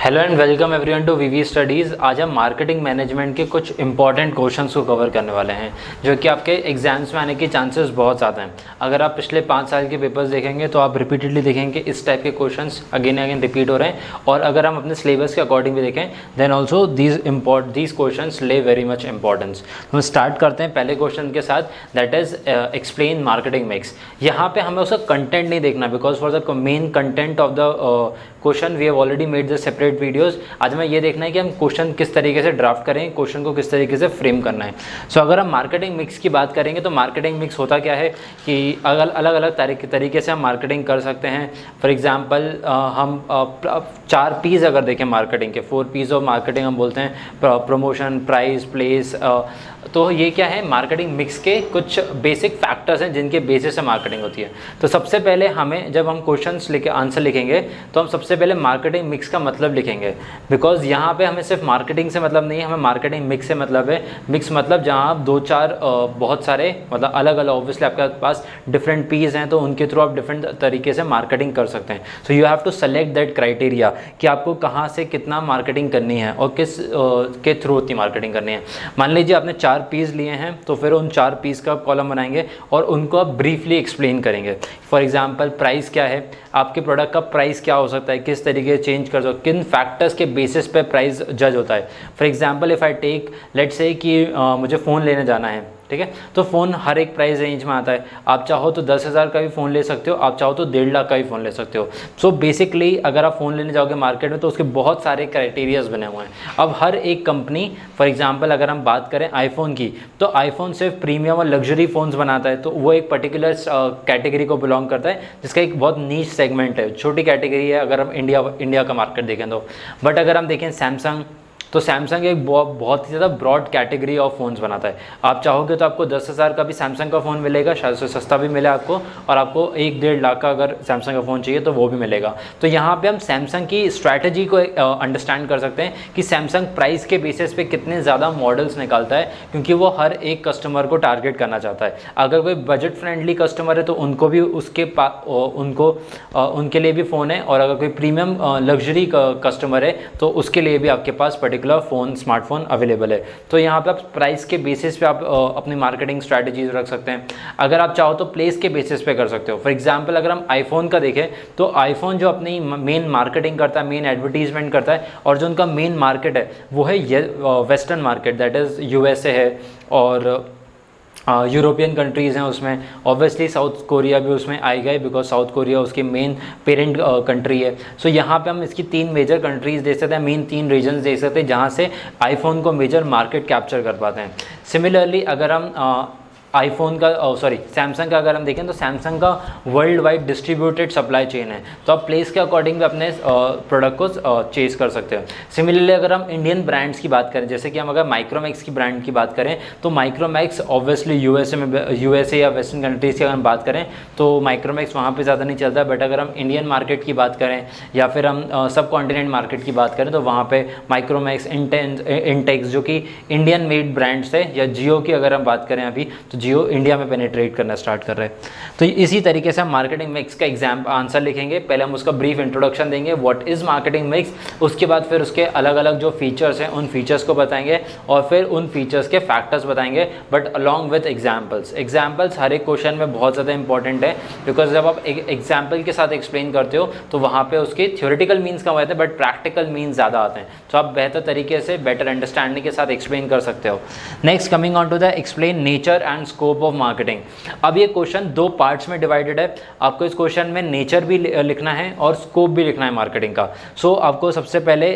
Hello and welcome everyone to VV studies. आज हम marketing management के कुछ इंपॉर्टेंट क्वेश्चंस को कवर करने वाले हैं जो कि आपके एग्जाम्स में आने के चांसेस बहुत ज़्यादा हैं। अगर आप पिछले 5 साल के पेपर्स देखेंगे तो आप रिपीटेडली देखेंगे इस टाइप के क्वेश्चंस अगेन अगेन रिपीट हो रहे हैं। और अगर हम अपने सिलेबस के अकॉर्डिंग भी देखें देन ऑल्सो दीज क्वेश्चंस ले वेरी मच इंपॉर्टेंस। हम स्टार्ट करते हैं पहले क्वेश्चन के साथ, that is explain marketing mix. यहाँ पे हमें उसका कंटेंट नहीं देखना, because for the main content of the question we have already made the separate videos. आज हमें ये देखना है कि हम क्वेश्चन किस तरीके से ड्राफ्ट करें, क्वेश्चन को किस तरीके से फ्रेम करना है। सो अगर हम मार्केटिंग मिक्स की बात करेंगे तो मार्केटिंग मिक्स होता क्या है कि अलग अलग तरीके से हम मार्केटिंग कर सकते हैं। फॉर एग्जांपल हम 4 P's अगर देखें मार्केटिंग के, 4 P's ऑफ मार्केटिंग हम बोलते हैं, प्रमोशन, प्राइस, प्लेस। तो ये क्या है, मार्केटिंग मिक्स के कुछ बेसिक फैक्टर्स हैं जिनके बेसिस से मार्केटिंग होती है। तो सबसे पहले हमें जब हम क्वेश्चंस लिखे आंसर लिखेंगे तो हम सबसे पहले मार्केटिंग मिक्स का मतलब लिखेंगे, बिकॉज यहाँ पे हमें सिर्फ मार्केटिंग से मतलब नहीं है, हमें मार्केटिंग मिक्स से मतलब है। मिक्स मतलब जहाँ आप 2-4 बहुत सारे मतलब अलग अलग ऑब्वियसली आपके पास डिफरेंट पीस हैं तो उनके थ्रू आप डिफरेंट तरीके से मार्केटिंग कर सकते हैं। So you have to select that criteria कि आपको कहाँ से कितना मार्केटिंग करनी है और किस के थ्रू उतनी मार्केटिंग करनी है। मान लीजिए आपने 4 P's लिए हैं तो फिर उन 4 P's का कॉलम बनाएंगे और उनको आप ब्रीफली एक्सप्लेन करेंगे। फॉर एग्जांपल प्राइस क्या है, आपके प्रोडक्ट का प्राइस क्या हो सकता है, किस तरीके से चेंज कर सकते हो, किन फैक्टर्स के बेसिस पे प्राइस जज होता है। For example if I take let's say कि मुझे फ़ोन लेने जाना है, ठीक है, तो फ़ोन हर एक प्राइस रेंज में आता है। आप चाहो तो 10,000 का भी फ़ोन ले सकते हो, आप चाहो तो 1.5 लाख का भी फ़ोन ले सकते हो। सो बेसिकली अगर आप फ़ोन लेने जाओगे मार्केट में तो उसके बहुत सारे क्राइटेरियाज बने हुए हैं। अब हर एक कंपनी, फॉर एग्जांपल अगर हम बात करें आईफोन की, तो आईफोन सिर्फ प्रीमियम और लग्जरी फ़ोन्स बनाता है, तो वो एक पर्टिकुलर कैटेगरी को बिलोंग करता है जिसका एक बहुत नीच सेगमेंट है, छोटी कैटेगरी है अगर हम इंडिया का मार्केट देखें तो। बट अगर हम देखें सैमसंग, तो सैमसंग एक बहुत ही ज़्यादा ब्रॉड कैटेगरी ऑफ फ़ोन्स बनाता है। आप चाहोगे तो आपको 10,000 का भी सैमसंग का फ़ोन मिलेगा, शायद से सस्ता भी मिले आपको, और आपको 1-1.5 लाख का अगर सैमसंग का फ़ोन चाहिए तो वो भी मिलेगा। तो यहाँ पे हम सैमसंग की स्ट्रैटेजी को अंडरस्टैंड कर सकते हैं कि सैमसंग प्राइस के बेसिस पे कितने ज़्यादा मॉडल्स निकालता है, क्योंकि वो हर एक कस्टमर को टारगेट करना चाहता है। अगर कोई बजट फ्रेंडली कस्टमर है तो उनको भी उनके लिए भी फ़ोन है, और अगर कोई प्रीमियम लग्जरी कस्टमर है तो उसके लिए भी आपके पास पर्टिकुलर फ़ोन, स्मार्टफोन अवेलेबल है। तो यहाँ पे आप प्राइस के बेसिस पे आप अपनी मार्केटिंग स्ट्रैटेजीज रख सकते हैं। अगर आप चाहो तो प्लेस के बेसिस पे कर सकते हो। फॉर एग्जांपल अगर हम आईफोन का देखें तो आईफोन जो अपनी मेन मार्केटिंग करता है, मेन एडवर्टीजमेंट करता है, और जो उनका मेन मार्केट है वो है western market, that is USA है और यूरोपियन कंट्रीज़ हैं उसमें। ऑब्वियसली साउथ कोरिया भी उसमें आएगा ही, बिकॉज साउथ कोरिया उसकी मेन पेरेंट कंट्री है। सो यहाँ पे हम इसकी 3 मेजर कंट्रीज़ दे सकते हैं, मेन 3 रीजन्स दे सकते हैं जहाँ से आईफोन को मेजर मार्केट कैप्चर कर पाते हैं। सिमिलरली अगर हम आईफोन का सैमसंग का अगर हम देखें तो सैमसंग का world wide distributed supply chain है, तो आप प्लेस के अकॉर्डिंग भी अपने प्रोडक्ट को चेस कर सकते हो। सिमिलरली अगर हम इंडियन ब्रांड्स की बात करें, जैसे कि हम अगर माइक्रोमैक्स की ब्रांड की बात करें तो माइक्रोमैक्स ऑब्वियसली USA या वेस्टर्न कंट्रीज़ की अगर हम बात करें तो माइक्रोमैक्स वहाँ पर ज़्यादा नहीं चलता। बट अगर हम इंडियन मार्केट की बात करें या फिर हम सब कॉन्टिनेंट मार्केट की बात करें तो वहाँ पर माइक्रोमैक्स, इंटेक्स जो कि इंडियन मेड ब्रांड्स है, या जियो की अगर हम बात करें अभी तो जियो इंडिया में पेनिट्रेट करना स्टार्ट कर रहे हैं। तो इसी तरीके से हम मार्केटिंग मिक्स का आंसर लिखेंगे। पहले हम उसका ब्रीफ इंट्रोडक्शन देंगे, व्हाट इज़ मार्केटिंग मिक्स, उसके बाद फिर उसके अलग अलग जो फीचर्स हैं उन फीचर्स को बताएंगे और फिर उन फीचर्स के फैक्टर्स बताएंगे, बट अलॉन्ग विद एग्जाम्पल्स हर एक क्वेश्चन में बहुत ज़्यादा इंपॉर्टेंट है, बिकॉज जब आप एक एग्जाम्पल के साथ एक्सप्लेन करते हो तो वहाँ पर उसके थ्योरेटिकल मीन्स कम आते हैं बट प्रैक्टिकल मीन्स ज़्यादा आते हैं, तो आप बेहतर तरीके से बेटर अंडरस्टैंडिंग के साथ एक्सप्लेन कर सकते हो। Next coming on to the explain nature and scope of marketing. अब ये क्वेश्चन 2 पार्ट्स में डिवाइडेड है। आपको इस क्वेश्चन में नेचर भी लिखना है और स्कोप भी लिखना है मार्केटिंग का। सो आपको सबसे पहले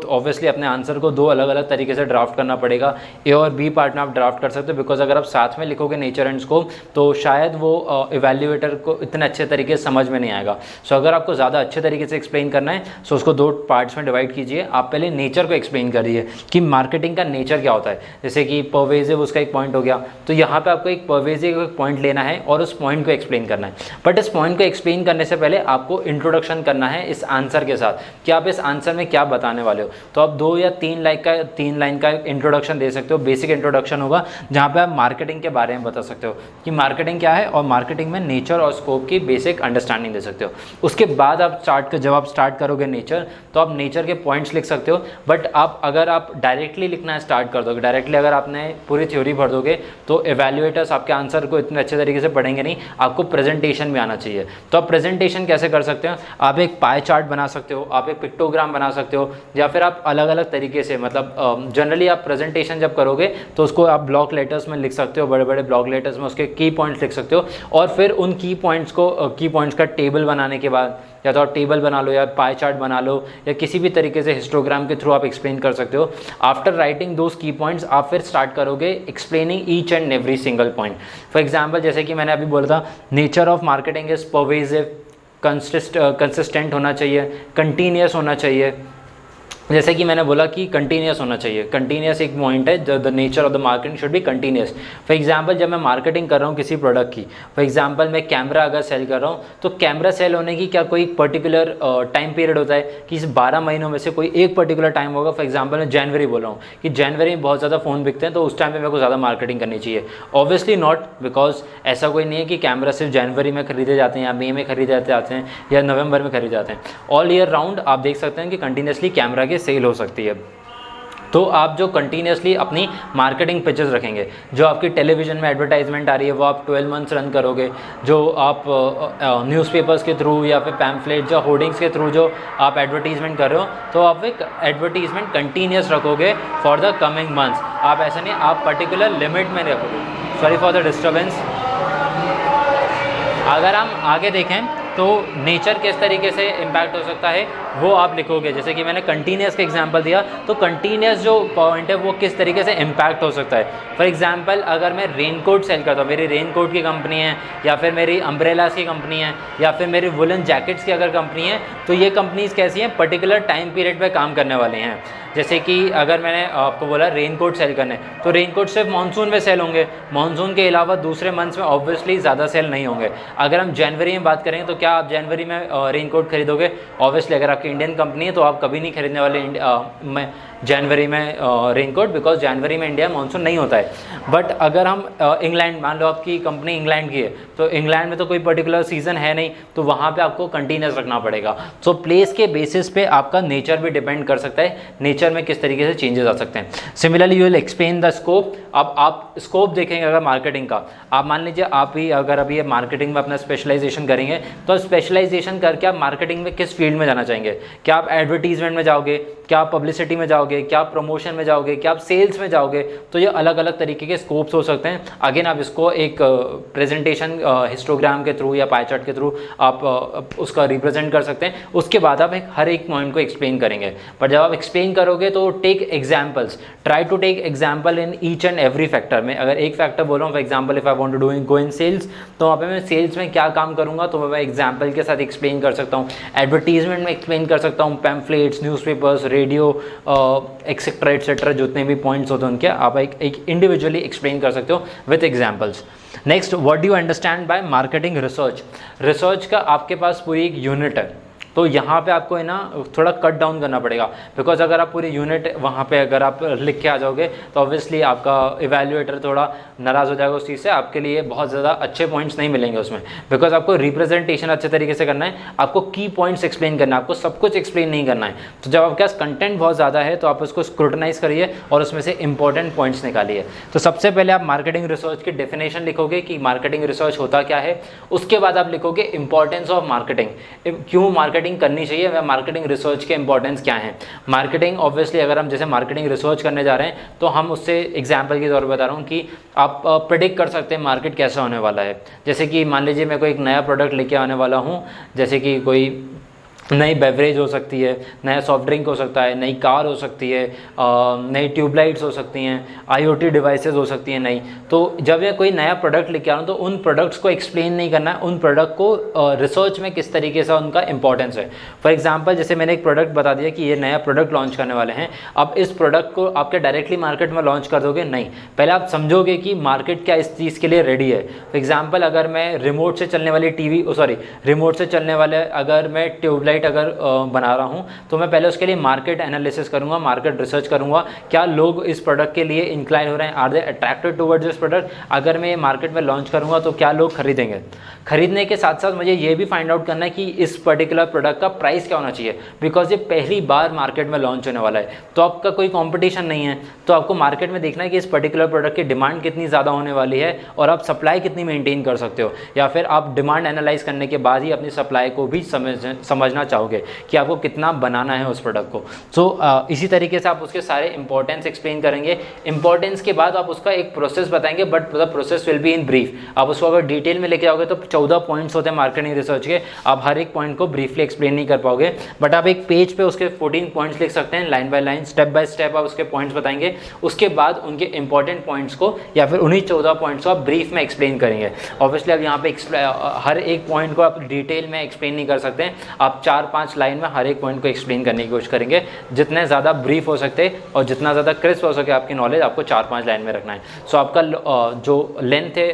ऑब्वियसली अपने आंसर को 2 अलग अलग तरीके से ड्राफ्ट करना पड़ेगा। A और B पार्ट में आप ड्राफ्ट कर सकते हो, बिकॉज अगर आप साथ में लिखोगे नेचर एंड स्कोप तो शायद वो इवैल्यूएटर को इतने अच्छे तरीके से समझ में नहीं आएगा। सो अगर आपको ज़्यादा अच्छे तरीके से एक्सप्लेन करना है सो उसको 2 पार्ट्स में डिवाइड कीजिए। आप पहले नेचर को एक्सप्लेन करिए कि मार्केटिंग का नेचर क्या होता है, जैसे कि परवेजिव उसका एक पॉइंट हो गया। तो यहाँ पे आपको एक परवेजिव पॉइंट लेना है और उस पॉइंट को एक्सप्लेन करना है। बट इस पॉइंट को एक्सप्लेन करने से पहले आपको इंट्रोडक्शन करना है इस आंसर के साथ कि आप इस आंसर में क्या बताने वाले हो। तो आप 2 या 3 लाइन का इंट्रोडक्शन दे सकते हो, बेसिक इंट्रोडक्शन होगा जहाँ पे आप मार्केटिंग के बारे में बता सकते हो कि मार्केटिंग क्या है और मार्केटिंग में नेचर और स्कोप की बेसिक अंडरस्टैंडिंग दे सकते हो। उसके बाद आप जब आप स्टार्ट करोगे नेचर, तो आप नेचर के पॉइंट्स लिख सकते हो। बट अगर आप डायरेक्टली लिखना स्टार्ट कर दोगे, डायरेक्टली अगर आपने पूरी थ्योरी भर दोगे तो एवेल्युएटर्स आपके आंसर को इतने अच्छे तरीके से पढ़ेंगे नहीं। आपको प्रेजेंटेशन में आना चाहिए। तो आप प्रेजेंटेशन कैसे कर सकते हो? आप एक पाई चार्ट बना सकते हो, आप एक पिक्टोग्राम बना सकते हो, या फिर आप अलग अलग तरीके से, मतलब जनरली आप प्रेजेंटेशन जब करोगे तो उसको आप ब्लॉक लेटर्स में लिख सकते हो, बड़े बड़े ब्लॉक लेटर्स में उसके की पॉइंट्स लिख सकते हो। और फिर उन की पॉइंट्स का टेबल बनाने के बाद या तो आप टेबल बना लो या पाई चार्ट बना लो या किसी भी तरीके से हिस्टोग्राम के थ्रू आप एक्सप्लेन कर सकते हो। आफ्टर राइटिंग दोज की पॉइंट्स आप फिर स्टार्ट करोगे explaining each and every single point. For example जैसे कि मैंने अभी बोला था, nature of marketing is pervasive, consistent होना चाहिए, कंटिन्यूस होना चाहिए। जैसे कि मैंने बोला कि कंटिन्यूस होना चाहिए, कंटिन्यूस एक पॉइंट है, the nature of the marketing should be continuous. For example जब मैं मार्केटिंग कर रहा हूँ किसी प्रोडक्ट की, फॉर एग्जांपल मैं कैमरा अगर सेल कर रहा हूँ तो कैमरा सेल होने की क्या कोई पर्टिकुलर टाइम पीरियड होता है कि इस 12 महीनों में से कोई एक पर्टिकुलर टाइम होगा? फॉर एग्जाम्पल मैं जनवरी बोल रहा हूँ कि जनवरी में बहुत ज़्यादा फ़ोन बिकते हैं तो उस टाइम पर मेरे को ज़्यादा मार्केटिंग करनी चाहिए। ऑब्वियसली नॉट, बिकॉज ऐसा कोई नहीं है कि कैमरा सिर्फ जनवरी में खरीदे जाते हैं या मई में खरीदे जाते हैं या नवंबर में खरीदे जाते हैं। ऑल ईयर राउंड आप देख सकते हैं कि कंटिन्यूसली कैमरा की सेल हो सकती है। तो आप जो कंटिन्यूसली अपनी मार्केटिंग पिचेस रखेंगे, जो आपकी टेलीविज़न में एडवर्टाइजमेंट आ रही है वो आप 12 मंथ्स रन करोगे, जो आप न्यूज़पेपर्स के थ्रू या फिर पैम्फलेट या होर्डिंग्स के थ्रू जो आप एडवर्टीजमेंट कर रहे हो, तो आप एक एडवर्टीजमेंट कंटिन्यूस रखोगे फॉर द कमिंग मंथ्स। आप ऐसा नहीं, आप पर्टिकुलर लिमिट में रखोगे। Sorry for the disturbance. अगर हम आगे देखें तो नेचर किस तरीके से इम्पैक्ट हो सकता है वो आप लिखोगे। जैसे कि मैंने कंटिन्यूस का एग्जांपल दिया, तो कंटिन्यूस जो पॉइंट है वो किस तरीके से इम्पैक्ट हो सकता है। फॉर एग्जांपल अगर मैं रेनकोट सेल करता हूँ, मेरी रेनकोट की कंपनी है या फिर मेरी अम्ब्रेलास की कंपनी है या फिर मेरी वुलन जैकेट्स की अगर कंपनी है, तो ये कंपनीज कैसी हैं? पर्टिकुलर टाइम पीरियड पर काम करने वाली हैं। जैसे कि अगर मैंने आपको बोला रेनकोट सेल करने, तो रेनकोट सिर्फ मानसून में सेल होंगे, मानसून के अलावा दूसरे मंथ्स में ऑब्वियसली ज़्यादा सेल नहीं होंगे। अगर हम जनवरी में बात करेंगे तो क्या आप जनवरी में रेनकोट खरीदोगे? ऑब्वियसली अगर आपकी इंडियन कंपनी है तो आप कभी नहीं खरीदने वाले जनवरी में रेनकोट, बिकॉज जनवरी में इंडिया मानसून नहीं होता है। बट अगर हम इंग्लैंड, मान लो आपकी कंपनी इंग्लैंड की है, तो इंग्लैंड में तो कोई पर्टिकुलर सीजन है नहीं, तो वहाँ पे आपको कंटिन्यूस रखना पड़ेगा। सो प्लेस के बेसिस पे आपका नेचर भी डिपेंड कर सकता है, नेचर में किस तरीके से चेंजेस आ सकते हैं। Similarly you will explain the scope. अब आप स्कोप देखेंगे अगर मार्केटिंग का, आप मान लीजिए आप ही अगर अभी मार्केटिंग में अपना स्पेशलाइजेशन करेंगे, तो स्पेशलाइजेशन करके आप मार्केटिंग में किस फील्ड में जाना चाहेंगे? क्या आप एडवर्टीजमेंट में जाओगे, क्या आप पब्लिसिटी में जाओगे, क्या आप प्रमोशन में जाओगे, क्या आप सेल्स में जाओगे? तो ये अलग अलग तरीके के स्कोप्स हो सकते हैं। अगेन आप इसको एक प्रेजेंटेशन हिस्टोग्राम के थ्रू या पाई चार्ट के थ्रू आप उसका रिप्रेजेंट कर सकते हैं। उसके बाद आप हर एक पॉइंट को एक्सप्लेन करेंगे। पर जब आप एक्सप्लेन करोगे तो take examples, try to take example in each and every factor में। अगर एक फैक्टर बोल रहा हूँ, for example if I want to go in sales, तो वहाँ पे मैं सेल्स में क्या काम करूँगा तो मैं एग्जाम्पल के साथ एक्सप्लेन कर सकता हूँ। एडवर्टीजमेंट में एक्सप्लेन कर सकता हूँ, pamphlets, newspapers, radio, etcetera etcetera, जितने भी पॉइंट्स होते हैं उनके आप एक इंडिविजुअली एक्सप्लेन कर सकते हो with examples. Next, what do you understand bye marketing research? Research का आपके पास पूरी एक यूनिट है, तो यहाँ पे आपको है ना थोड़ा कट डाउन करना पड़ेगा, बिकॉज अगर आप पूरी यूनिट वहाँ पे अगर आप लिख के आ जाओगे तो ऑब्वियसली आपका इवैल्यूएटर थोड़ा नाराज़ हो जाएगा उस चीज़ से, आपके लिए बहुत ज़्यादा अच्छे पॉइंट्स नहीं मिलेंगे उसमें, बिकॉज आपको रिप्रेजेंटेशन अच्छे तरीके से करना है, आपको की पॉइंट्स एक्सप्लेन करना है, आपको सब कुछ एक्सप्लेन नहीं करना है। तो जब आपके पास कंटेंट बहुत ज़्यादा है तो आप उसको स्क्रूटनाइज करिए और उसमें से इंपॉर्टेंट पॉइंट्स निकालिए। तो सबसे पहले आप मार्केटिंग रिसर्च की डेफिनेशन लिखोगे कि मार्केटिंग रिसर्च होता क्या है। उसके बाद आप लिखोगे इंपॉर्टेंस ऑफ मार्केटिंग, क्यों मार्केटिंग करनी चाहिए, मार्केटिंग रिसर्च के इंपॉर्टेंस क्या है। मार्केटिंग ऑब्वियसली अगर हम जैसे मार्केटिंग रिसर्च करने जा रहे हैं तो हम उससे एग्जांपल के तौर पर बता रहा हूँ कि आप प्रेडिक्ट कर सकते हैं मार्केट कैसा होने वाला है। जैसे कि मान लीजिए मैं कोई एक नया प्रोडक्ट लेके आने वाला हूँ, जैसे कि कोई नई बेवरेज हो सकती है, नया सॉफ्ट ड्रिंक हो सकता है, नई कार हो सकती है, नई ट्यूबलाइट्स हो सकती हैं, आईओटी डिवाइसेस हो सकती हैं नई। तो जब ये कोई नया प्रोडक्ट लेके आ रहा हूँ तो उन प्रोडक्ट्स को एक्सप्लेन नहीं करना है, उन प्रोडक्ट को रिसर्च में किस तरीके से उनका इंपॉर्टेंस है। फॉर एग्जाम्पल जैसे मैंने एक प्रोडक्ट बता दिया कि ये नया प्रोडक्ट लॉन्च करने वाले हैं, अब इस प्रोडक्ट को आपके डायरेक्टली मार्केट में लॉन्च कर दोगे नहीं, पहले आप समझोगे कि मार्केट क्या इस चीज़ के लिए रेडी है। फॉर एग्जाम्पल अगर मैं रिमोट से चलने वाली टीवी रिमोट से चलने वाले अगर मैं ट्यूबलाइट अगर बना रहा हूं तो मैं पहले उसके लिए मार्केट एनालिसिस करूंगा, मार्केट रिसर्च करूंगा, क्या लोग इस प्रोडक्ट के लिए इंक्लाइन हो रहे हैं, are they attracted towards this product. अगर मैं ये मार्केट में लॉन्च करूंगा तो क्या लोग खरीदेंगे। खरीदने के साथ साथ मुझे ये भी फाइंड आउट करना है कि इस पर्टिकुलर प्रोडक्ट का प्राइस क्या होना चाहिए, बिकॉज ये पहली बार मार्केट में लॉन्च होने वाला है, तो आपका कोई कॉम्पिटिशन नहीं है, तो आपको मार्केट में देखना है कि इस पर्टिकुलर प्रोडक्ट की डिमांड कितनी ज़्यादा होने वाली है और आप सप्लाई कितनी मेंटेन कर सकते हो, या फिर आप डिमांड एनालाइज करने के बाद ही अपनी सप्लाई को भी समझना चाहोगे कि आपको कितना बनाना है उस प्रोडक्ट को। सो इसी तरीके से आप उसके सारे इंपॉर्टेंस एक्सप्लेन करेंगे। इंपॉर्टेंस के बाद आप उसका एक प्रोसेस बताएंगे, but the process will be in brief. आप उसको अगर डिटेल में लेके आओगे तो 14 पॉइंट्स होते हैं मार्केटिंग रिसर्च के, आप हर एक पॉइंट को ब्रीफली एक्सप्लेन नहीं कर पाओगे, बट आप एक पेज पे उसके 14 पॉइंट्स लिख सकते हैं, line by line, step by step आप उसके पॉइंट्स बताएंगे। उसके बाद उनके इंपॉर्टेंट पॉइंट्स को या फिर उन्हीं 14 पॉइंट्स को आप ब्रीफ में एक्सप्लेन करेंगे। ऑब्वियसली आप यहाँ पे हर एक पॉइंट को आप डिटेल में एक्सप्लेन नहीं कर सकते, आप 4-5 लाइन में हर एक पॉइंट को एक्सप्लेन करने की कोशिश करेंगे। जितने ज़्यादा ब्रीफ हो सकते और जितना ज़्यादा क्रिस्प हो सके आपकी नॉलेज, आपको 4-5 लाइन में रखना है। सो आपका जो लेंथ है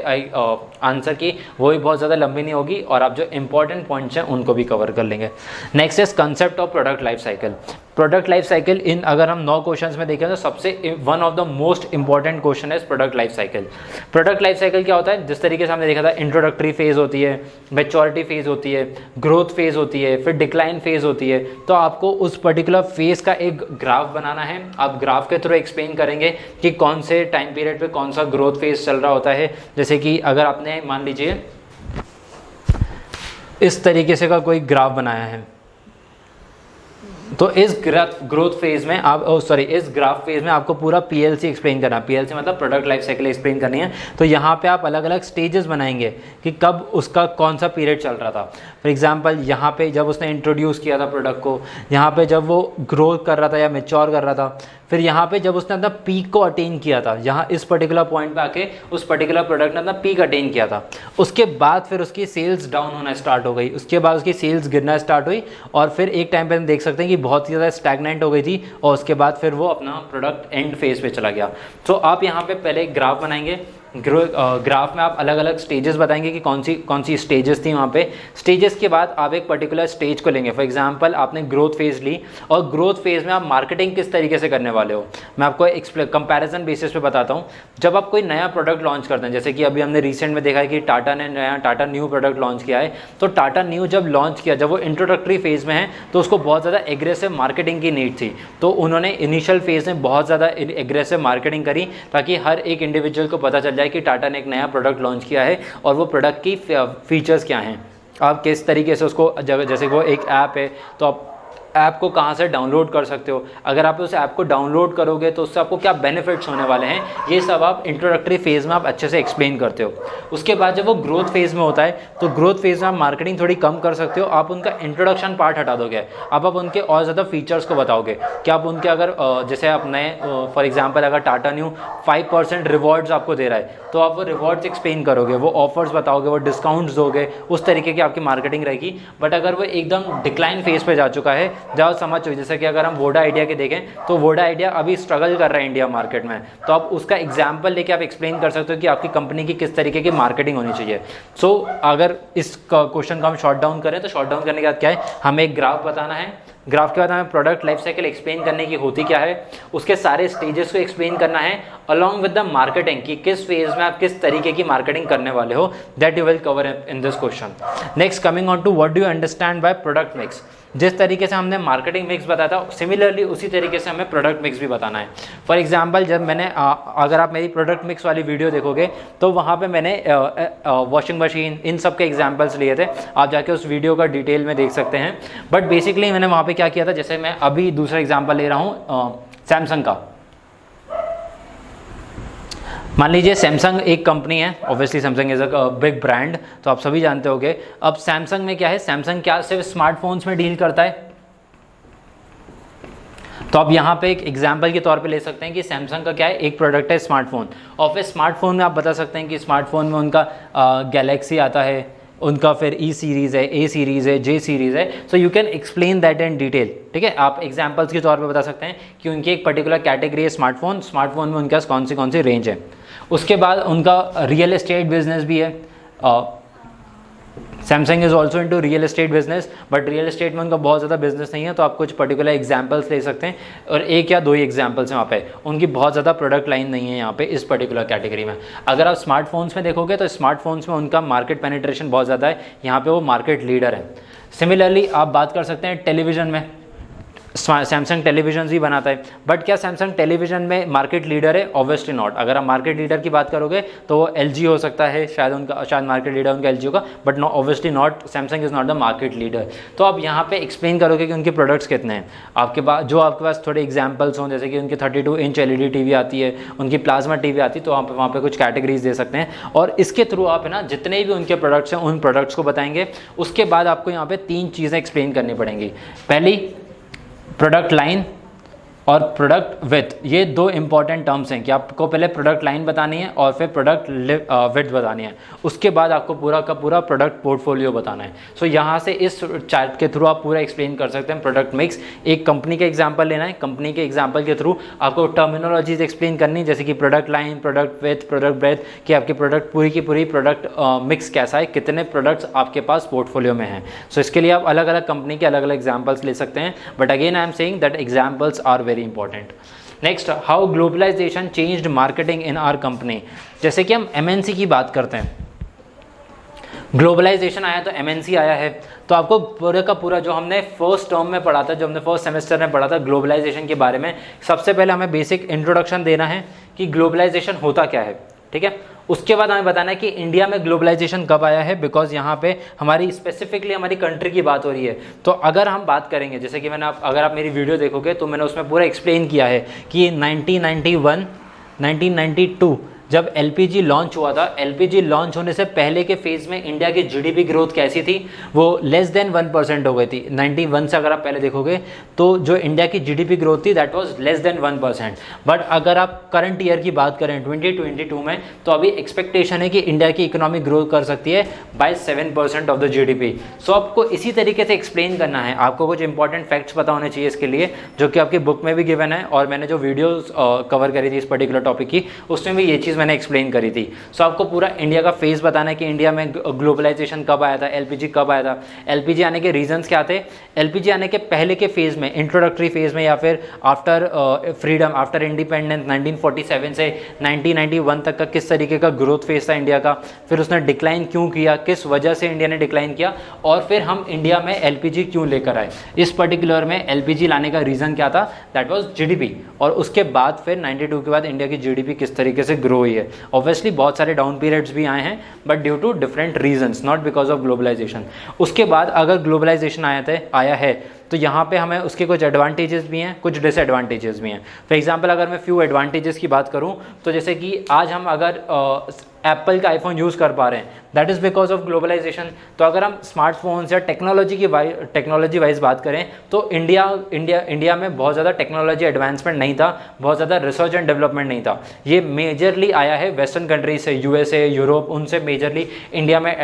आंसर की वो भी बहुत ज़्यादा लंबी नहीं होगी और आप जो इंपॉर्टेंट पॉइंट्स हैं उनको भी कवर कर लेंगे। Next is concept of product life cycle. Product life cycle इन अगर हम 9 क्वेश्चंस में देखें तो सबसे one of the most important question है product life cycle. Product life cycle क्या होता है, जिस तरीके से हमने देखा था, इंट्रोडक्टरी फेज होती है, मैच्योरिटी फेज होती है, ग्रोथ फेज होती है, फिर डिक्लाइन फेज होती है। तो आपको उस पर्टिकुलर फेज का एक ग्राफ बनाना है। आप ग्राफ के थ्रू एक्सप्लेन करेंगे कि कौन से टाइम पीरियड पे कौन सा ग्रोथ फेज चल रहा होता है। जैसे कि अगर आपने मान लीजिए इस तरीके से का कोई ग्राफ बनाया है, तो इस ग्रोथ फेज में आप इस ग्राफ फेज में आपको पूरा पीएलसी एक्सप्लेन करना है। पीएलसी मतलब प्रोडक्ट लाइफ साइकिल एक्सप्लेन करनी है। तो यहाँ पे आप अलग अलग स्टेजेस बनाएंगे कि कब उसका कौन सा पीरियड चल रहा था। फॉर एग्जांपल यहाँ पे जब उसने इंट्रोड्यूस किया था प्रोडक्ट को, यहाँ पे जब वो ग्रोथ कर रहा था या मैच्योर कर रहा था, फिर यहाँ पे जब उसने अपना पीक को अटेन किया था, यहाँ इस पर्टिकुलर पॉइंट पे आके उस पर्टिकुलर प्रोडक्ट ने अपना पीक अटेन किया था। उसके बाद फिर उसकी सेल्स डाउन होना स्टार्ट हो गई, उसके बाद उसकी सेल्स गिरना स्टार्ट हुई और फिर एक टाइम पे हम देख सकते हैं कि बहुत ही ज़्यादा स्टैग्नेंट हो गई थी और उसके बाद फिर वो अपना प्रोडक्ट एंड फेज पे चला गया। तो आप यहाँ पे पहले एक ग्राफ बनाएंगे। ग्राफ में आप अलग अलग स्टेजेस बताएंगे कि कौन सी स्टेजेस थी वहाँ पे। स्टेजेस के बाद आप एक पर्टिकुलर स्टेज को लेंगे। फॉर एग्जांपल आपने ग्रोथ फेज ली और ग्रोथ फेज में आप मार्केटिंग किस तरीके से करने वाले हो, मैं आपको कंपैरिजन बेसिस पे बताता हूँ। जब आप कोई नया प्रोडक्ट लॉन्च करते हैं, जैसे कि अभी हमने रिसेंट में देखा है कि टाटा ने नया टाटा न्यू प्रोडक्ट लॉन्च किया है, तो टाटा न्यू जब लॉन्च किया, जब वो इंट्रोडक्टरी फेज में है, तो उसको बहुत ज़्यादा एग्रेसिव मार्केटिंग की नीड थी। तो उन्होंने इनिशियल फेज में बहुत ज़्यादा एग्रेसिव मार्केटिंग करी ताकि हर एक इंडिविजुअल को पता चल जाए कि टाटा ने एक नया प्रोडक्ट लॉन्च किया है और वो प्रोडक्ट की फीचर्स क्या हैं, आप किस तरीके से उसको, जैसे वो एक ऐप है तो आप ऐप को कहाँ से डाउनलोड कर सकते हो, अगर आप उस ऐप को डाउनलोड करोगे तो उससे आपको क्या बेनिफिट्स होने वाले हैं, ये सब आप इंट्रोडक्टरी फेज़ में आप अच्छे से एक्सप्लेन करते हो। उसके बाद जब वो ग्रोथ फेज़ में होता है तो ग्रोथ फेज़ में आप मार्केटिंग थोड़ी कम कर सकते हो, आप उनका इंट्रोडक्शन पार्ट हटा दोगे, आप उनके और ज़्यादा फीचर्स को बताओगे कि आप उनके अगर जैसे आप नए फॉर एग्जाम्पल अगर टाटा न्यू 5% रिवॉर्ड्स आपको दे रहा है तो आप वो रिवॉर्ड्स एक्सप्लेन करोगे, वो ऑफर्स बताओगे, वो डिस्काउंट्स दोगे, उस तरीके की आपकी मार्केटिंग रहेगी। बट अगर वो एकदम डिक्लाइन फेज़ पे जा चुका है, जाओ समझ चुके, जैसे कि अगर हम वोडा आइडिया के देखें तो वोडा आइडिया अभी स्ट्रगल कर रहा है इंडिया मार्केट में, तो आप उसका एग्जाम्पल लेके आप एक्सप्लेन कर सकते हो कि आपकी कंपनी की किस तरीके की मार्केटिंग होनी चाहिए। सो अगर इस क्वेश्चन को हम शॉर्ट डाउन करें तो शॉर्ट डाउन करने के बाद क्या है, हमें एक ग्राफ बताना है, ग्राफ के बाद हमें प्रोडक्ट लाइफ साइकिल एक्सप्लेन करने की होती क्या है, उसके सारे स्टेजेस को एक्सप्लेन करना है अलॉन्ग विद द मार्केटिंग कि किस फेज में आप किस तरीके की मार्केटिंग करने वाले हो, that you will cover in this question. Next coming on to what do you understand by product mix. जिस तरीके से हमने मार्केटिंग मिक्स बताया था सिमिलरली उसी तरीके से हमें प्रोडक्ट मिक्स भी बताना है। फॉर एग्जांपल जब मैंने अगर आप मेरी प्रोडक्ट मिक्स वाली वीडियो देखोगे तो वहाँ पे मैंने वॉशिंग मशीन इन सब के एग्जांपल्स लिए थे, आप जाके उस वीडियो का डिटेल में देख सकते हैं। बट बेसिकली मैंने वहाँ पे क्या किया था, जैसे मैं अभी दूसरा एग्जांपल ले रहा हूँ सैमसंग का। मान लीजिए सैमसंग एक कंपनी है, obviously Samsung is a big brand, तो आप सभी जानते होंगे। अब सैमसंग में क्या है, सैमसंग क्या सिर्फ स्मार्टफोन्स में डील करता है? तो आप यहाँ पे एक एग्जांपल के तौर पे ले सकते हैं कि सैमसंग का क्या है, एक प्रोडक्ट है स्मार्टफोन, और फिर स्मार्टफोन में आप बता सकते हैं कि स्मार्टफोन में उनका गैलेक्सी आता है, उनका फिर ई सीरीज़ है, ए सीरीज़ है, जे सीरीज़ है। सो you can explain that in detail, ठीक है। आप एग्जांपल्स के तौर पे बता सकते हैं कि उनकी एक पर्टिकुलर कैटेगरी है स्मार्टफोन में उनके पास कौन सी रेंज है। उसके बाद उनका रियल एस्टेट बिजनेस भी है। Samsung is also into real estate business, but real estate में उनका बहुत ज़्यादा बिजनेस नहीं है, तो आप कुछ पर्टिकुलर एग्जांपल्स ले सकते हैं, और एक या दो ही एग्जांपल्स हैं वहाँ पे। उनकी बहुत ज़्यादा प्रोडक्ट लाइन नहीं है यहाँ पे इस पर्टिकुलर कैटेगरी में। अगर आप स्मार्टफोन्स में देखोगे तो स्मार्टफोन्स में उनका मार्केट पेनिट्रेशन बहुत ज़्यादा है, यहाँ पे वो मार्केट लीडर है। सिमिलरली आप बात कर सकते हैं टेलीविज़न में, सैमसंग टेलीविजन ही बनाता है, बट क्या सैमसंग टेलीविजन में मार्केट लीडर है? Obviously not. अगर आप मार्केट लीडर की बात करोगे तो वो LG हो सकता है, शायद मार्केट लीडर उनका LG होगा, but no obviously not, Samsung is not the market leader. तो आप यहाँ पे एक्सप्लेन करोगे कि उनके प्रोडक्ट्स कितने हैं। आपके पास थोड़े एग्जाम्पल्स हों, जैसे कि उनकी 32 इंच LED TV आती है, उनकी प्लाज्मा TV आती है, तो आप वहाँ पर कुछ कैटेगरीज दे सकते हैं, और इसके थ्रू आप है ना जितने भी उनके प्रोडक्ट्स हैं उन प्रोडक्ट्स को बताएंगे। उसके बाद आपको यहाँ पे 3 चीज़ें एक्सप्लेन करनी पड़ेंगी। पहली, प्रोडक्ट लाइन और प्रोडक्ट विथ, ये दो इंपॉर्टेंट टर्म्स हैं कि आपको पहले प्रोडक्ट लाइन बतानी है और फिर प्रोडक्ट विथ बतानी है। उसके बाद आपको पूरा का पूरा प्रोडक्ट पोर्टफोलियो बताना है। सो यहाँ से इस चार्ट के थ्रू आप पूरा एक्सप्लेन कर सकते हैं प्रोडक्ट मिक्स। एक कंपनी का एग्जांपल लेना है, कंपनी के एग्जांपल के थ्रू आपको टर्मिनोलॉजीज एक्सप्लेन करनी है, जैसे कि product line, product width, product breadth, कि आपकी प्रोडक्ट पूरी की पूरी प्रोडक्ट मिक्स कैसा है, कितने प्रोडक्ट्स आपके पास पोर्टफोलियो में हैं। सो इसके लिए आप अलग अलग कंपनी के अलग अलग एग्जाम्पल्स ले सकते हैं, but again I am saying that examples are very important. Next, how globalisation changed marketing in our company. जैसे कि हम MNC की बात करते हैं, ग्लोबलाइजेशन आया तो MNC आया है, तो आपको पूरे का पूरा जो हमने फर्स्ट टर्म में पढ़ा था, जो हमने फर्स्ट सेमेस्टर में पढ़ा था ग्लोबलाइजेशन के बारे में, सबसे पहले हमें बेसिक इंट्रोडक्शन देना है कि ग्लोबलाइजेशन होता क्या है, ठीक है। उसके बाद हमें बताना है कि इंडिया में ग्लोबलाइजेशन कब आया है, बिकॉज यहाँ पे हमारी स्पेसिफिकली हमारी कंट्री की बात हो रही है। तो अगर हम बात करेंगे, जैसे कि अगर आप मेरी वीडियो देखोगे तो मैंने उसमें पूरा एक्सप्लेन किया है कि 1991, 1992 जब LPG लॉन्च हुआ था, LPG लॉन्च होने से पहले के फेज़ में इंडिया की GDP ग्रोथ कैसी थी, वो लेस देन 1% हो गई थी। 91 से अगर आप पहले देखोगे तो जो इंडिया की GDP ग्रोथ थी that was less than 1%। But अगर आप करंट ईयर की बात करें 2022 में, तो अभी एक्सपेक्टेशन है कि इंडिया की इकोनॉमी ग्रो कर सकती है बाय 7% ऑफ द GDP। सो आपको इसी तरीके से एक्सप्लेन करना है, आपको कुछ इंपॉर्टेंट फैक्ट्स पता होने चाहिए इसके लिए, जो कि आपकी बुक में भी गिवन है, और मैंने जो वीडियोज़ कवर करी थी इस पर्टिकुलर टॉपिक की, उसमें भी ये चीज़ मैंने एक्सप्लेन करी थी। सो आपको पूरा इंडिया का फेस बताना है कि इंडिया में ग्लोबलाइजेशन कब आया था, LPG कब आया था, LPG आने के रीजंस क्या थे, LPG आने के पहले के फेज़ में, इंट्रोडक्टरी फेज़ में, या फिर आफ्टर फ्रीडम, आफ्टर इंडिपेंडेंस 1947 से 1991 तक का किस तरीके का ग्रोथ फेज था इंडिया का, फिर उसने डिक्लाइन क्यों किया, किस वजह से इंडिया ने डिक्लाइन किया, और फिर हम इंडिया में LPG क्यों लेकर आए। इस पर्टिकुलर में LPG लाने का रीज़न क्या था, दैट वाज GDP, और उसके बाद फिर 92 के बाद इंडिया की GDP किस तरीके से ग्रो हुई है। ऑब्वियसली बहुत सारे डाउन पीरियड्स भी आए हैं, but due to different reasons, not because of globalisation. उसके बाद अगर ग्लोबलाइजेशन आया है तो यहाँ पे हमें उसके कुछ एडवांटेजेस भी हैं, कुछ डिसएडवांटेजेस भी हैं। फॉर एग्जांपल अगर मैं फ्यू एडवांटेजेस की बात करूँ तो जैसे कि आज हम अगर एप्पल का आईफोन यूज़ कर पा रहे हैं, that is because of globalisation. तो अगर हम स्मार्टफोन्स या टेक्नोलॉजी वाइज बात करें तो इंडिया में बहुत ज़्यादा टेक्नोलॉजी एडवांसमेंट नहीं था, बहुत ज़्यादा रिसर्च एंड डेवलपमेंट नहीं था। ये मेजरली आया है वेस्टर्न कंट्रीज से, USA, यूरोप, उनसे मेजरली इंडिया में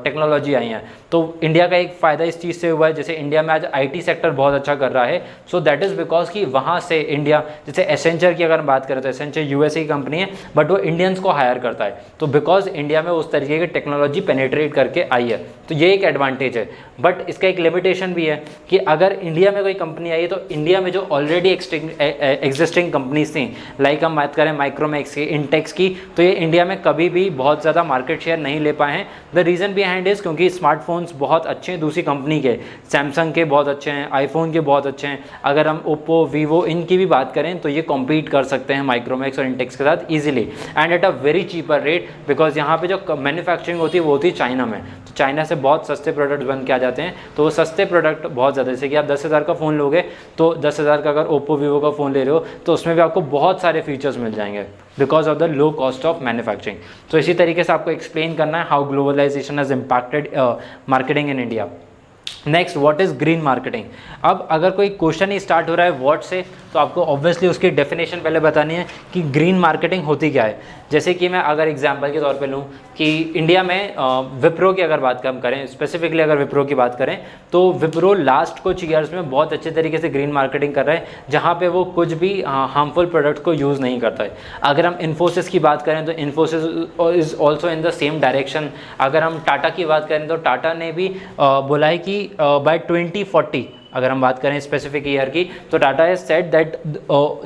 टेक्नोलॉजी आई है। तो इंडिया का एक फ़ायदा इस चीज़ से हुआ है, जैसे इंडिया में आज IT सेक्टर बहुत अच्छा कर रहा है, सो दैट इज़ बिकॉज कि वहाँ से इंडिया, जैसे एसेंचर की अगर हम बात करें तो एसेंचर USA की कंपनी है, बट वो इंडियंस को हायर करता है, तो बिकॉज इंडिया में उस तरीके की टेक्नोलॉजी पेनिट्रेट करके आई है, तो ये एक एडवांटेज है। बट इसका एक लिमिटेशन भी है कि अगर इंडिया में कोई कंपनी आई है तो इंडिया में जो ऑलरेडी एग्जिस्टिंग कंपनीज थी, लाइक हम बात करें माइक्रोमैक्स की, इंटेक्स की, तो ये इंडिया में कभी भी बहुत ज़्यादा मार्केट शेयर नहीं ले पाए हैं। द रीज़न बिहाइंड इज क्योंकि स्मार्टफोन्स बहुत अच्छे हैं दूसरी कंपनी के, सैमसंग सैमसंग के बहुत अच्छे हैं, आईफोन के बहुत अच्छे हैं। अगर हम ओप्पो, वीवो इनकी भी बात करें तो ये कॉम्पीट कर सकते हैं माइक्रोमैक्स और इंटेक्स के साथ easily and at a very cheaper rate, because यहाँ पे जो मैन्युफैक्चरिंग होती है वो होती है चाइना में। तो चाइना से बहुत सस्ते प्रोडक्ट बन के आ जाते हैं, तो वो सस्ते प्रोडक्ट बहुत ज़्यादा, जैसे कि आप 10,000 का फ़ोन लोगे तो 10,000 का अगर ओप्पो वीवो का फ़ोन ले रहे हो तो उसमें भी आपको बहुत सारे फीचर्स मिल जाएंगे because of the low cost of manufacturing. तो इसी तरीके से आपको एक्सप्लेन करना है how globalisation has impacted marketing in India. Next, what is green marketing. अब अगर कोई क्वेश्चन ही स्टार्ट हो रहा है व्हाट से, तो आपको ऑब्वियसली उसकी डेफिनेशन पहले बतानी है कि ग्रीन मार्केटिंग होती क्या है। जैसे कि मैं अगर एग्जांपल के तौर पे लूँ कि इंडिया में विप्रो की अगर बात हम करें, स्पेसिफिकली अगर विप्रो की बात करें, तो विप्रो लास्ट कुछ ईयर्स में बहुत अच्छे तरीके से ग्रीन मार्केटिंग कर रहा है, जहाँ पे वो कुछ भी हार्मफुल प्रोडक्ट को यूज़ नहीं करता है। अगर हम इन्फोसिस की बात करें तो Infosys is also in the same direction. अगर हम टाटा की बात करें तो टाटा ने भी बोला है कि बाय 2040, अगर हम बात करें स्पेसिफिक ईयर की, तो टाटा हैज सेड दैट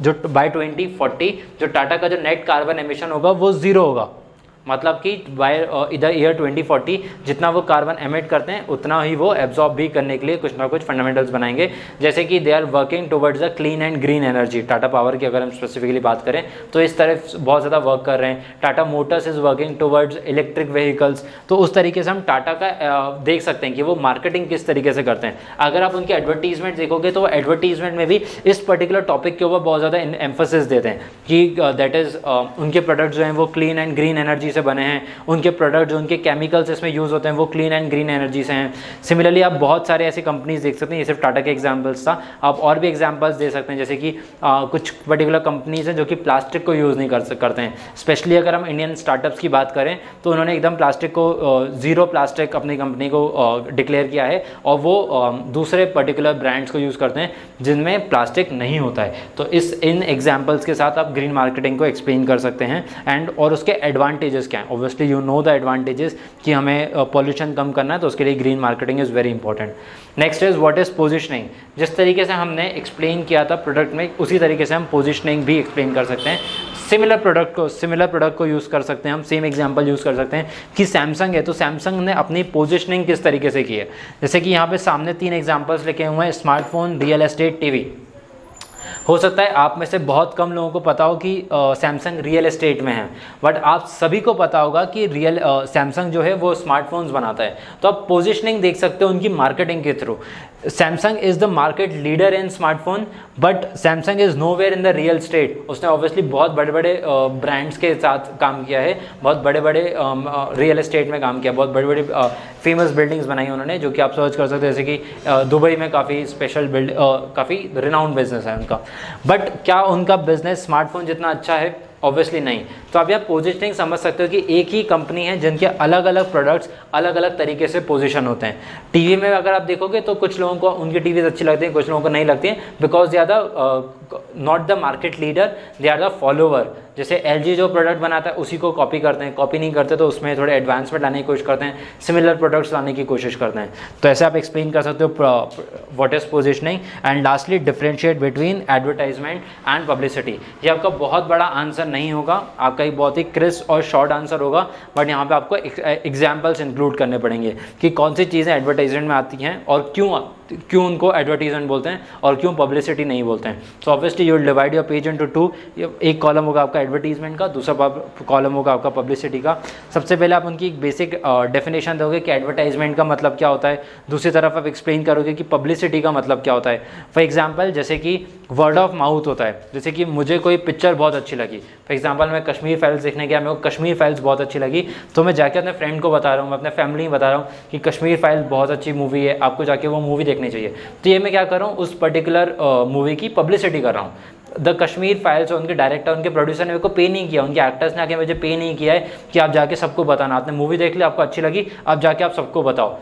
जो बाय 2040 जो टाटा का जो नेट कार्बन एमिशन होगा वो ज़ीरो होगा। मतलब कि बाय इधर ईयर 2040 जितना वो कार्बन एमिट करते हैं उतना ही वो एब्जॉर्ब भी करने के लिए कुछ ना कुछ फंडामेंटल्स बनाएंगे, जैसे कि they are working towards the clean and green energy. Tata Power की अगर हम स्पेसिफिकली बात करें तो इस तरफ बहुत ज़्यादा वर्क कर रहे हैं। Tata Motors is working towards electric vehicles. तो उस तरीके से हम टाटा का देख सकते हैं कि वो मार्केटिंग किस तरीके से करते हैं। अगर आप उनके एडवर्टीजमेंट देखोगे तो एडवर्टीजमेंट में भी इस पर्टिकुलर टॉपिक के ऊपर बहुत ज़्यादा एम्फोसिस देते हैं कि दैट इज़ उनके प्रोडक्ट जो हैं वो क्लीन एंड ग्रीन एनर्जी से बने हैं, उनके प्रोडक्ट जो उनके केमिकल्स इसमें यूज़ होते हैं वो क्लीन एंड ग्रीन एनर्जी से हैं। सिमिलरली आप बहुत सारे ऐसी कंपनीज देख सकते हैं, ये सिर्फ टाटा के एग्जांपल्स था, आप और भी एग्जांपल्स दे सकते हैं, जैसे कि कुछ पर्टिकुलर कंपनीज हैं जो कि प्लास्टिक को यूज़ नहीं करते हैं। स्पेशली अगर हम इंडियन स्टार्टअप्स की बात करें तो उन्होंने एकदम प्लास्टिक को ज़ीरो प्लास्टिक अपनी कंपनी को डिक्लेयर किया है, और वो दूसरे पर्टिकुलर ब्रांड्स को यूज़ करते हैं जिनमें प्लास्टिक नहीं होता है। तो इन एग्जाम्पल्स के साथ आप ग्रीन मार्केटिंग को एक्सप्लेन कर सकते हैं एंड और उसके एडवांटेजेस क्या हैं। Obviously you know the advantages कि हमें पॉल्यूशन कम करना है, तो उसके लिए green marketing is very important. Next is what is positioning. जिस तरीके से हमने एक्सप्लेन किया था प्रोडक्ट में, उसी तरीके से हम पोजिशनिंग भी एक्सप्लेन कर सकते हैं। सिमिलर प्रोडक्ट को यूज़ कर सकते हैं, हम सेम एग्जांपल यूज़ कर सकते हैं कि सैमसंग है तो सैमसंग ने अपनी पोजिशनिंग किस तरीके से की है। जैसे कि यहाँ पे सामने 3 एग्जांपल्स लिखे हुए हैं, स्मार्टफोन, रियल एस्टेट, टीवी। हो सकता है आप में से बहुत कम लोगों को पता हो कि सैमसंग रियल एस्टेट में है, बट आप सभी को पता होगा कि सैमसंग जो है वो स्मार्टफोन्स बनाता है। तो आप पोजिशनिंग देख सकते हो उनकी मार्केटिंग के through. Samsung is the market leader in smartphone, but Samsung is nowhere in the real estate. उसने ऑब्वियसली बहुत बड़े बड़े ब्रांड्स के साथ काम किया है, बहुत बड़े बड़े रियल एस्टेट में काम किया, बहुत बड़ी बड़ी फेमस बिल्डिंग्स बनाई उन्होंने, जो कि आप सर्च कर सकते हैं, जैसे कि दुबई में काफ़ी स्पेशल काफ़ी रिनाउंड बिजनेस है उनका। बट क्या उनका बिजनेस स्मार्टफोन जितना अच्छा है? ऑब्वियसली नहीं। तो आप यह पोजिशनिंग समझ सकते हो कि एक ही कंपनी है जिनके अलग अलग प्रोडक्ट्स अलग अलग तरीके से पोजीशन होते हैं। टीवी में अगर आप देखोगे तो कुछ लोगों को उनकी टीवीज अच्छी लगती हैं, कुछ लोगों को नहीं लगती हैं, because they are the not the market leader, they are the follower. जैसे LG जो प्रोडक्ट बनाता है उसी को कॉपी करते हैं, कॉपी नहीं करते तो उसमें थोड़े एडवांसमेंट लाने की कोशिश करते हैं, सिमिलर प्रोडक्ट्स लाने की कोशिश करते हैं। तो ऐसे आप एक्सप्लेन कर सकते हो what is positioning. And lastly, differentiate between advertisement and publicity. ये आपका बहुत बड़ा आंसर नहीं होगा, आपका एक बहुत ही क्रिस्प और शॉर्ट आंसर होगा, बट यहाँ पे आपको एग्जाम्पल्स इंक्लूड करने पड़ेंगे कि कौन सी चीज़ें एडवर्टाइजमेंट में आती हैं और क्यों उनको एडवर्टीजमेंट बोलते हैं और क्यों पब्लिसिटी नहीं बोलते हैं। So obviously you will divide your page into 2। एक कॉलम होगा आपका एडवर्टीजमेंट का, दूसरा कॉलम होगा आपका पब्लिसिटी का। सबसे पहले आप उनकी एक बेसिक डेफिनेशन दोगे कि एडवर्टाइजमेंट का मतलब क्या होता है, दूसरी तरफ आप एक्सप्लेन करोगे कि पब्लिसिटी का मतलब क्या होता है। फॉर एग्जाम्पल, जैसे कि वर्ड ऑफ माउथ होता है, जैसे कि मुझे कोई पिक्चर बहुत अच्छी लगी, फॉर एग्जाम्पल मैं कश्मीर फाइल्स देखने गया, मेरे को कश्मीर फाइल्स बहुत अच्छी लगी, तो मैं जाके अपने फ्रेंड को बता रहा हूँ, मैं अपने फैमिली में बता रहा हूँ कि कश्मीर फाइल बहुत अच्छी मूवी है, आपको जाके वो मूवी देखनी चाहिए। तो ये मैं क्या कर रहा हूँ, उस पर्टिकुलर मूवी की पब्लिसिटी कर रहा हूँ। द कश्मीर फाइल्स, उनके डायरेक्टर, उनके प्रोड्यूसर ने मेरे को पे नहीं किया, उनके एक्टर्स ने आके मुझे पे नहीं किया है कि आप जाके सबको बताना, आपने मूवी देख ली, आपको अच्छी लगी, आप जाके आप सबको बताओ।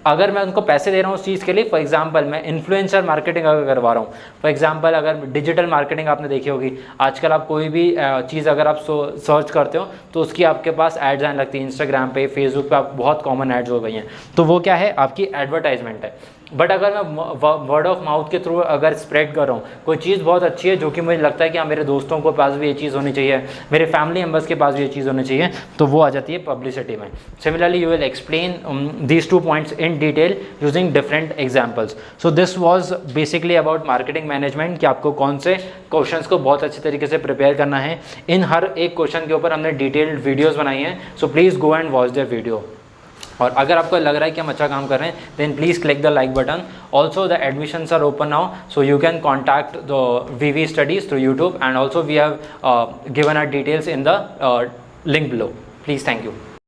अगर मैं उनको पैसे दे रहा हूँ उस चीज़ के लिए, फॉर एग्जांपल मैं इन्फ्लुएंसर मार्केटिंग अगर करवा रहा हूँ, फॉर एग्जांपल अगर डिजिटल मार्केटिंग आपने देखी होगी, आजकल आप कोई भी चीज़ अगर आप सर्च करते हो तो उसकी आपके पास एड्स आने लगती है, इंस्टाग्राम पे, फेसबुक पे आप बहुत कॉमन एड्स हो गई हैं, तो वो क्या है, आपकी एडवर्टाइजमेंट है। बट अगर मैं वर्ड ऑफ माउथ के थ्रू अगर स्प्रेड कर रहा हूँ, कोई चीज़ बहुत अच्छी है जो कि मुझे लगता है कि हाँ मेरे दोस्तों के पास भी ये चीज़ होनी चाहिए, मेरे फैमिली मेम्बर्स के पास भी ये चीज़ होनी चाहिए, तो वो आ जाती है पब्लिसिटी में। Similarly you will explain these 2 points in detail using different examples. So this was basically about marketing management, कि आपको कौन से क्वेश्चंस को बहुत अच्छे तरीके से प्रिपेयर करना है। इन हर एक क्वेश्चन के ऊपर हमने डिटेल्ड वीडियोज़ बनाई हैं, so please go and watch there video. और अगर आपको लग रहा है कि हम अच्छा काम कर रहे हैं, then please click the like button. Also the admissions are open now, so you can contact the VV Studies through YouTube, and also we have given our details in the link below. Please, thank you.